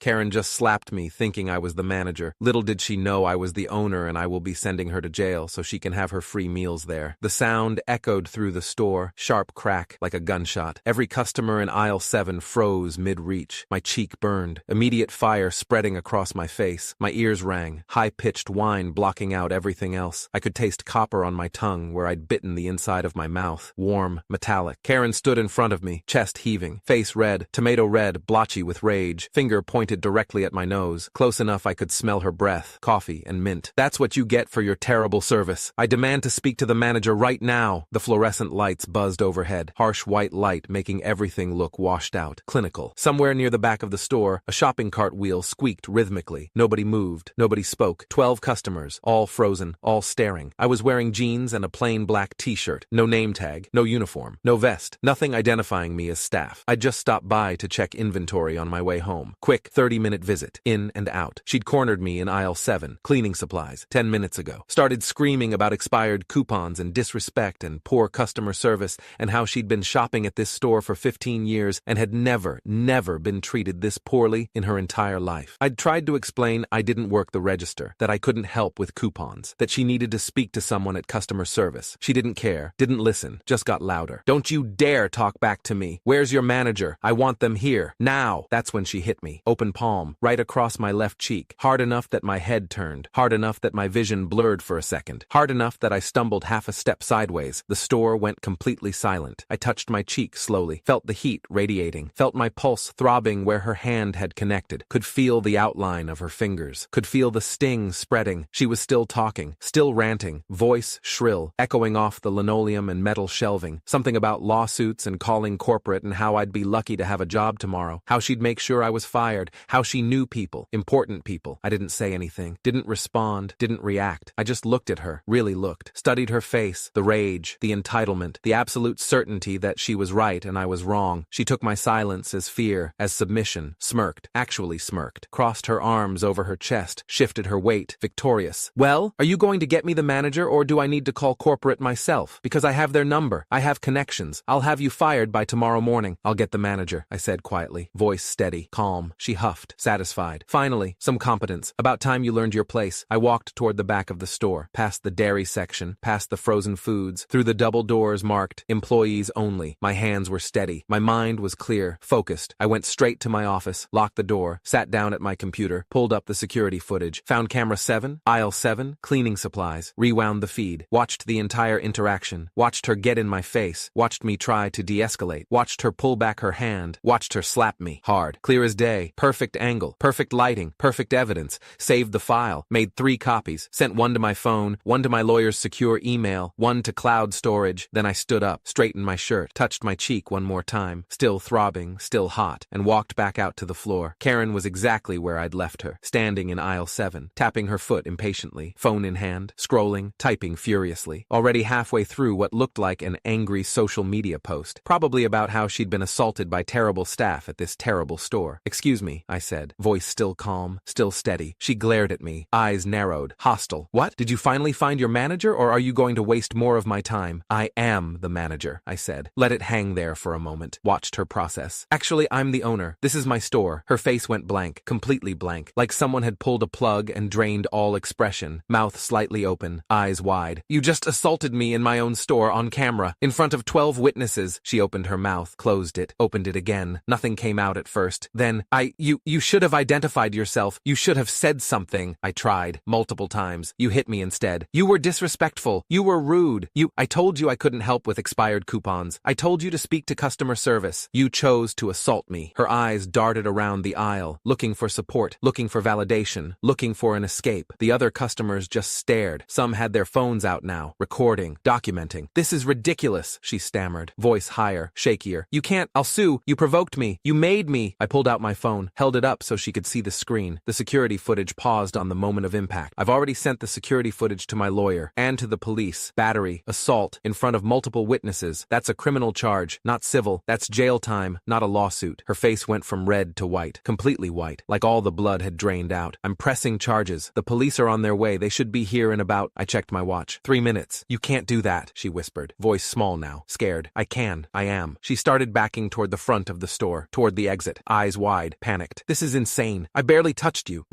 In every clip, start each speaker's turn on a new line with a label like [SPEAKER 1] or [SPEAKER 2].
[SPEAKER 1] Karen just slapped me, thinking I was the manager. Little did she know I was the owner and I will be sending her to jail so she can have her free meals there. The sound echoed through the store, sharp crack, like a gunshot. Every customer in aisle 7 froze mid-reach. My cheek burned, immediate fire spreading across my face. My ears rang, high-pitched whine blocking out everything else. I could taste copper on my tongue where I'd bitten the inside of my mouth, warm, metallic. Karen stood in front of me, chest heaving, face red, tomato red, blotchy with rage, finger pointed directly at my nose, close enough I could smell her breath, coffee and mint. That's what you get for your terrible service. I demand to speak to the manager right now. The fluorescent lights buzzed overhead, harsh white light making everything look washed out, clinical. Somewhere near the back of the store, a shopping cart wheel squeaked rhythmically. Nobody moved, nobody spoke. 12 customers, all frozen, all staring. I was wearing jeans and a plain black t-shirt, no name tag, no uniform, no vest, nothing identifying me as staff. I'd just stopped by to check inventory on my way home. Quick 30-minute visit, in and out. She'd cornered me in aisle 7, cleaning supplies, 10 minutes ago. Started screaming about expired coupons and disrespect and poor customer service and how she'd been shopping at this store for 15 years and had never been treated this poorly in her entire life. I'd tried to explain I didn't work the register, that I couldn't help with coupons, that she needed to speak to someone at customer service. She didn't care, didn't listen, just got louder. Don't you dare talk back to me. Where's your manager? I want them here, now. That's when she hit me, open palm, right across my left cheek, hard enough that my head turned, hard enough that my vision blurred for a second, hard enough that I stumbled half a step sideways. The store went completely silent. I touched my cheek slowly, felt the heat radiating, felt my pulse throbbing where her hand had connected, could feel the outline of her fingers, could feel the sting spreading. She was still talking, still ranting, voice shrill, echoing off the linoleum and metal shelving, something about lawsuits and calling corporate and how I'd be lucky to have a job tomorrow, how she'd make sure I was fired, how she knew people, important people. I didn't say anything, didn't respond, didn't react. I just looked at her, really looked, studied her face, the rage, the entitlement, the absolute certainty that she was right and I was wrong. She took my silence as fear, as submission, smirked, actually smirked, crossed her arms over her chest, shifted her weight, victorious. Well, are you going to get me the manager or do I need to call corporate myself? Because I have their number, I have connections. I'll have you fired by tomorrow morning. I'll get the manager, I said quietly, voice steady, calm. She huffed, satisfied. Finally, some competence. About time you learned your place. I walked toward the back of the store, past the dairy section, past the frozen foods, through the double doors marked employees only. My hands were steady. My mind was clear, focused. I went straight to my office, locked the door, sat down at my computer, pulled up the security footage, found camera 7, aisle 7, cleaning supplies, rewound the feed, watched the entire interaction, watched her get in my face, watched me try to de-escalate, watched her pull back her hand, watched her slap me, hard, clear as day, perfect angle, perfect lighting, perfect evidence, saved the file, made 3 copies, sent one to my phone, one to my lawyer's secure email, one to cloud storage. Then I stood up, straightened my shirt, touched my cheek one more time, still throbbing, still hot, and walked back out to the floor. Karen was exactly where I'd left her, standing in aisle 7, tapping her foot impatiently, phone in hand, scrolling, typing furiously, already halfway through what looked like an angry social media post, probably about how she'd been assaulted by terrible staff at this terrible store. Excuse me, I said, voice still calm, still steady. She glared at me, eyes narrowed, hostile. What? Did you finally find your manager or are you going to waste more of my time? I am the manager, I said. Let it hang there for a moment. Watched her process. Actually, I'm the owner. This is my store. Her face went blank, completely blank, like someone had pulled a plug and drained all expression, mouth slightly open, eyes wide. You just assaulted me in my own store on camera, in front of 12 witnesses. She opened her mouth, closed it, opened it again. Nothing came out at first. Then, you should have identified yourself. You should have said something. I tried, multiple times. You hit me instead. You were disrespectful. You were rude. I told you I couldn't help with expired coupons. I told you to speak to customer service. You chose to assault me. Her eyes darted around the aisle, looking for support, looking for validation, looking for an escape. The other customers just stared. Some had their phones out now, recording, documenting. This is ridiculous, she stammered, voice higher, shakier. You can't, I'll sue. You provoked me. You made me. I pulled out my phone, held it up so she could see the screen. The security footage paused on the moment of impact. I've already sent the security footage to my lawyer and to the police. Battery, assault, in front of multiple witnesses. That's a criminal charge, not civil. That's jail time, not a lawsuit. Her face went from red to white, completely white, like all the blood had drained out. I'm pressing charges. The police are on their way. They should be here in about, I checked my watch, 3 minutes. You can't do that, she whispered, voice small now, scared. I am. She started backing toward the front of the store, toward the exit, eyes wide, panicked. panicked. This is insane. I barely touched you.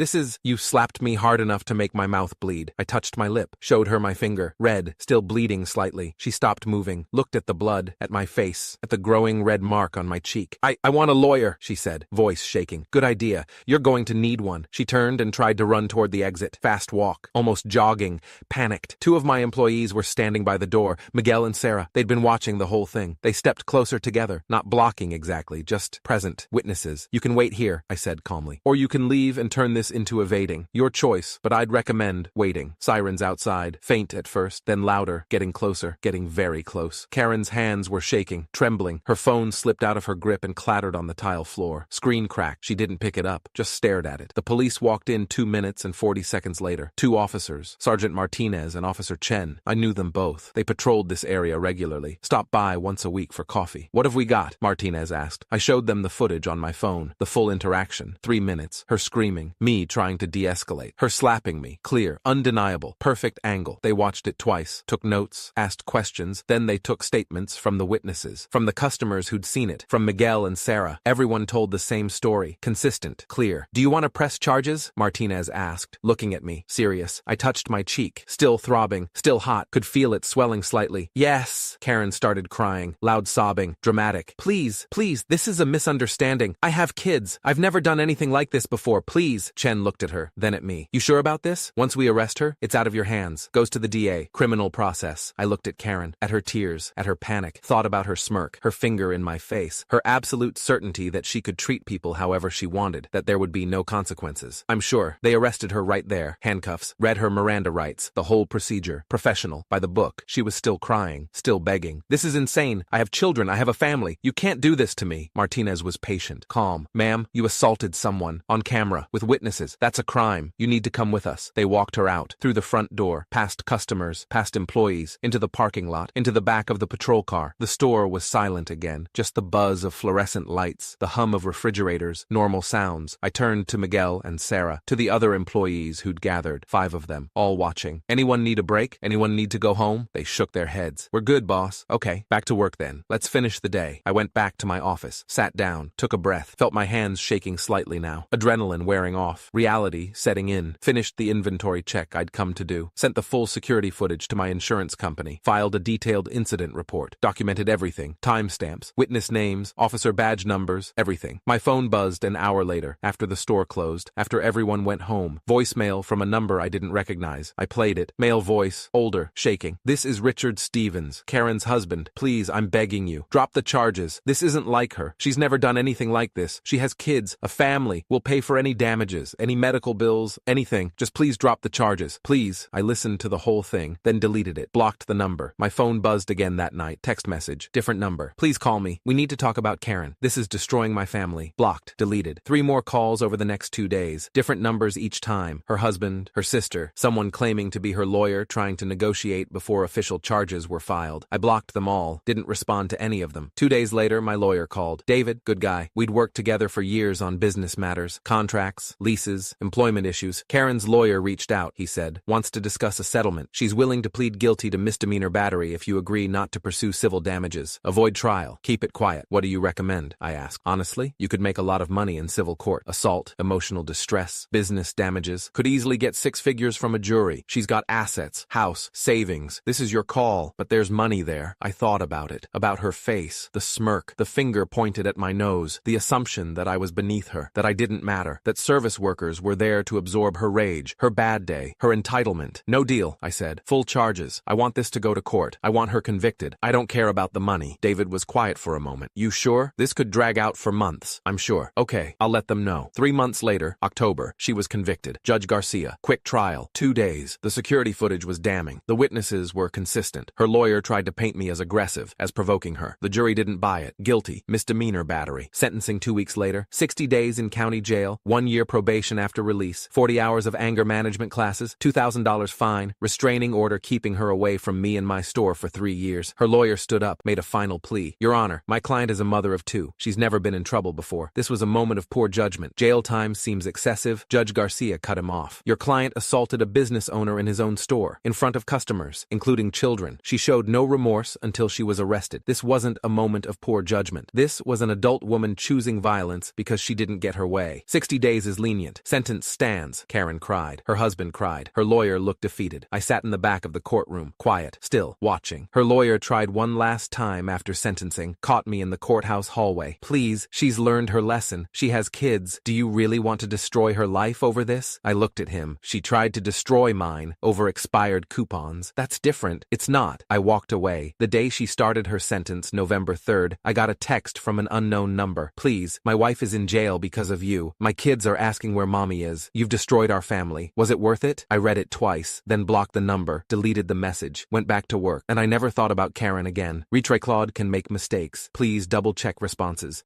[SPEAKER 1] You slapped me hard enough to make my mouth bleed. I touched my lip, showed her my finger, red, still bleeding slightly. She stopped moving, looked at the blood, at my face, at the growing red mark on my cheek. I want a lawyer, she said, voice shaking. Good idea. You're going to need one. She turned and tried to run toward the exit. Fast walk, almost jogging, panicked. Two of my employees were standing by the door, Miguel and Sarah. They'd been watching the whole thing. They stepped closer together, not blocking exactly, just present, witnesses. You can wait here, I said calmly. Or you can leave and turn this into evading. Your choice, but I'd recommend waiting. Sirens outside, faint at first, then louder, getting closer, getting very close. Karen's hands were shaking, trembling. Her phone slipped out of her grip and clattered on the tile floor. Screen cracked. She didn't pick it up, just stared at it. The police walked in 2 minutes and 40 seconds later. 2 officers, Sergeant Martinez and Officer Chen. I knew them both. They patrolled this area regularly, stopped by once a week for coffee. What have we got? Martinez asked. I showed them the footage on my phone, the full interaction. 3 minutes, her screaming, me trying to de-escalate, her slapping me, clear, undeniable, perfect angle. They watched it twice, took notes, asked questions, then they took statements from the witnesses, from the customers who'd seen it, from Miguel and Sarah. Everyone told the same story, consistent, clear. Do you want to press charges? Martinez asked, looking at me, serious. I touched my cheek, still throbbing, still hot, could feel it swelling slightly. Yes. Karen started crying, loud sobbing, dramatic. Please, this is a misunderstanding. I have kids. I've never done anything like this before. Please. Chen looked at her, then at me. You sure about this? Once we arrest her, it's out of your hands. Goes to the DA. Criminal process. I looked at Karen, at her tears, at her panic, thought about her smirk, her finger in my face, her absolute certainty that she could treat people however she wanted, that there would be no consequences. I'm sure. They arrested her right there. Handcuffs. Read her Miranda rights. The whole procedure. Professional. By the book. She was still crying, still begging. This is insane. I have children. I have a family. You can't do this to me. Martinez was patient, calm. Ma'am, you assaulted someone. On camera. With witnesses. That's a crime. You need to come with us. They walked her out. Through the front door. Past customers. Past employees. Into the parking lot. Into the back of the patrol car. The store was silent again. Just the buzz of fluorescent lights. The hum of refrigerators. Normal sounds. I turned to Miguel and Sarah. To the other employees who'd gathered. 5 of them. All watching. Anyone need a break? Anyone need to go home? They shook their heads. We're good, boss. Okay. Back to work then. Let's finish the day. I went back to my office. Sat down. Took a breath. Felt my hands shaking slightly now. Adrenaline wearing off. Reality setting in. Finished the inventory check I'd come to do. Sent the full security footage to my insurance company. Filed a detailed incident report. Documented everything. Timestamps. Witness names. Officer badge numbers. Everything. My phone buzzed an hour later. After the store closed. After everyone went home. Voicemail from a number I didn't recognize. I played it. Male voice. Older. Shaking. This is Richard Stevens, Karen's husband. Please, I'm begging you. Drop the charges. This isn't like her. She's never done anything like this. She has kids, a family. We'll pay for any damages, any medical bills, anything. Just please drop the charges. Please. I listened to the whole thing, then deleted it. Blocked the number. My phone buzzed again that night. Text message. Different number. Please call me. We need to talk about Karen. This is destroying my family. Blocked. Deleted. 3 more calls over the next 2 days. Different numbers each time. Her husband, her sister, someone claiming to be her lawyer trying to negotiate before official charges were filed. I blocked them all. Didn't respond to any of them. 2 days later, my lawyer called. David, good guy. We'd worked together for years on business matters, contracts, leases, employment issues. Karen's lawyer reached out, he said. Wants to discuss a settlement. She's willing to plead guilty to misdemeanor battery if you agree not to pursue civil damages. Avoid trial. Keep it quiet. What do you recommend? I asked. Honestly, you could make a lot of money in civil court. Assault, emotional distress, business damages. Could easily get 6 figures from a jury. She's got assets, house, savings. This is your call, but there's money there. I thought about it. About her face, the smirk, the finger pointed at my nose, the assumption that I was beneath her, that I didn't matter, that service workers were there to absorb her rage, her bad day, her entitlement. No deal, I said. Full charges. I want this to go to court. I want her convicted. I don't care about the money. David was quiet for a moment. You sure? This could drag out for months. I'm sure. Okay, I'll let them know. 3 months later, October, she was convicted. Judge Garcia. Quick trial. 2 days. The security footage was damning. The witnesses were consistent. Her lawyer tried to paint me as aggressive, as provoking her. The jury didn't buy it. Guilty. Misdemeanor battery. Sentencing 2 weeks later. 60 days in county jail. 1 year probation after release. 40 hours of anger management classes. $2,000 fine. Restraining order keeping her away from me and my store for 3 years. Her lawyer stood up, made a final plea. Your Honor, my client is a mother of 2. She's never been in trouble before. This was a moment of poor judgment. Jail time seems excessive. Judge Garcia cut him off. Your client assaulted a business owner in his own store, in front of customers, including children. She showed no remorse until she was arrested. This wasn't a moment of poor judgment. This was an adult woman choosing violence because she she didn't get her way. 60 days is lenient. Sentence stands, Karen cried. Her husband cried. Her lawyer looked defeated. I sat in the back of the courtroom, quiet, still, watching. Her lawyer tried one last time after sentencing, caught me in the courthouse hallway. Please, she's learned her lesson. She has kids. Do you really want to destroy her life over this? I looked at him. She tried to destroy mine over expired coupons. That's different. It's not. I walked away. The day she started her sentence, November 3rd, I got a text from an unknown number. Please, my wife is in jail because of you. My kids are asking where mommy is. You've destroyed our family. Was it worth it? I read it twice, then blocked the number, deleted the message, went back to work, and I never thought about Karen again. Retry Claude can make mistakes. Please double-check responses.